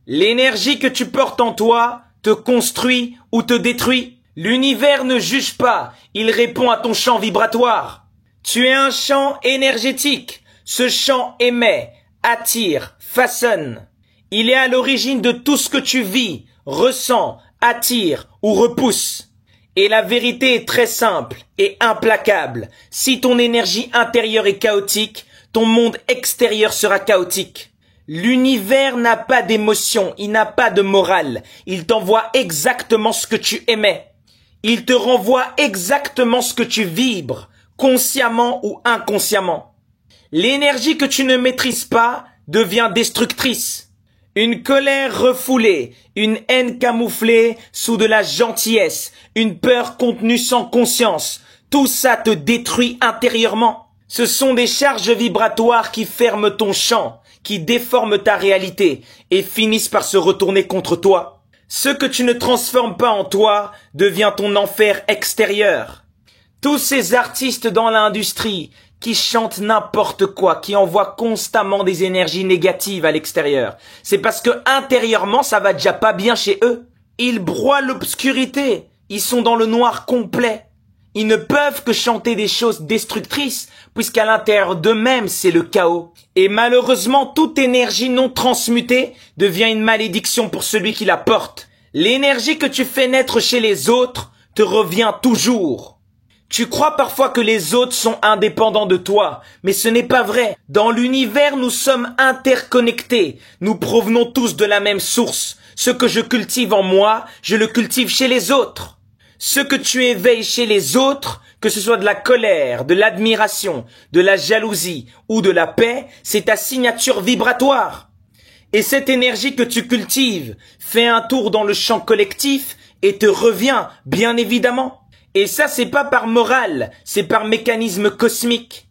L'énergie que tu portes en toi te construit ou te détruit. L'univers ne juge pas, il répond à ton champ vibratoire. Tu es un champ énergétique. Ce champ émet, attire, façonne. Il est à l'origine de tout ce que tu vis, ressens, attire ou repousse. Et la vérité est très simple et implacable. Si ton énergie intérieure est chaotique, ton monde extérieur sera chaotique. L'univers n'a pas d'émotion, il n'a pas de morale. Il t'envoie exactement ce que tu émets. Il te renvoie exactement ce que tu vibres, consciemment ou inconsciemment. L'énergie que tu ne maîtrises pas devient destructrice. Une colère refoulée, une haine camouflée sous de la gentillesse, une peur contenue sans conscience, tout ça te détruit intérieurement. Ce sont des charges vibratoires qui ferment ton champ, qui déforment ta réalité et finissent par se retourner contre toi. Ce que tu ne transformes pas en toi devient ton enfer extérieur. Tous ces artistes dans l'industrie qui chantent n'importe quoi, qui envoient constamment des énergies négatives à l'extérieur, c'est parce que intérieurement ça va déjà pas bien chez eux. Ils broient l'obscurité, ils sont dans le noir complet. Ils ne peuvent que chanter des choses destructrices, puisqu'à l'intérieur d'eux-mêmes, c'est le chaos. Et malheureusement, toute énergie non transmutée devient une malédiction pour celui qui la porte. L'énergie que tu fais naître chez les autres te revient toujours. Tu crois parfois que les autres sont indépendants de toi, mais ce n'est pas vrai. Dans l'univers, nous sommes interconnectés. Nous provenons tous de la même source. Ce que je cultive en moi, je le cultive chez les autres. Ce que tu éveilles chez les autres, que ce soit de la colère, de l'admiration, de la jalousie ou de la paix, c'est ta signature vibratoire. Et cette énergie que tu cultives fait un tour dans le champ collectif et te revient, bien évidemment. Et ça, c'est pas par morale, c'est par mécanisme cosmique.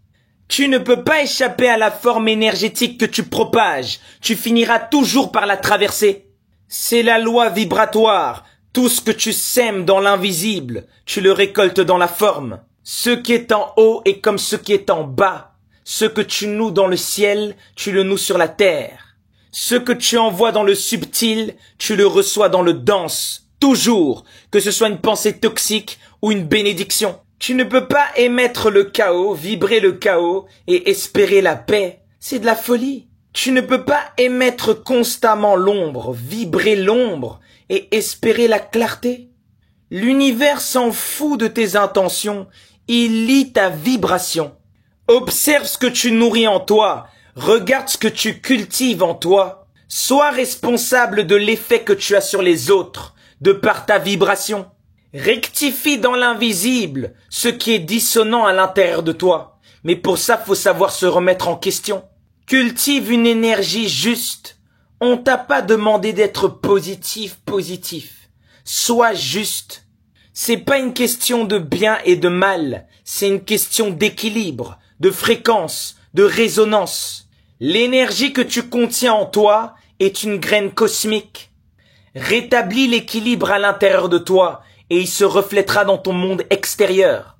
Tu ne peux pas échapper à la forme énergétique que tu propages. Tu finiras toujours par la traverser. C'est la loi vibratoire. Tout ce que tu sèmes dans l'invisible, tu le récoltes dans la forme. Ce qui est en haut est comme ce qui est en bas. Ce que tu noues dans le ciel, tu le noues sur la terre. Ce que tu envoies dans le subtil, tu le reçois dans le dense. Toujours, que ce soit une pensée toxique ou une bénédiction. Tu ne peux pas émettre le chaos, vibrer le chaos et espérer la paix. C'est de la folie. Tu ne peux pas émettre constamment l'ombre, vibrer l'ombre et espérer la clarté. L'univers s'en fout de tes intentions, il lit ta vibration. Observe ce que tu nourris en toi, regarde ce que tu cultives en toi. Sois responsable de l'effet que tu as sur les autres, de par ta vibration. Rectifie dans l'invisible ce qui est dissonant à l'intérieur de toi. Mais pour ça, faut savoir se remettre en question. Cultive une énergie juste. On t'a pas demandé d'être positif. Sois juste. C'est pas une question de bien et de mal. C'est une question d'équilibre, de fréquence, de résonance. L'énergie que tu contiens en toi est une graine cosmique. Rétablis l'équilibre à l'intérieur de toi et il se reflètera dans ton monde extérieur.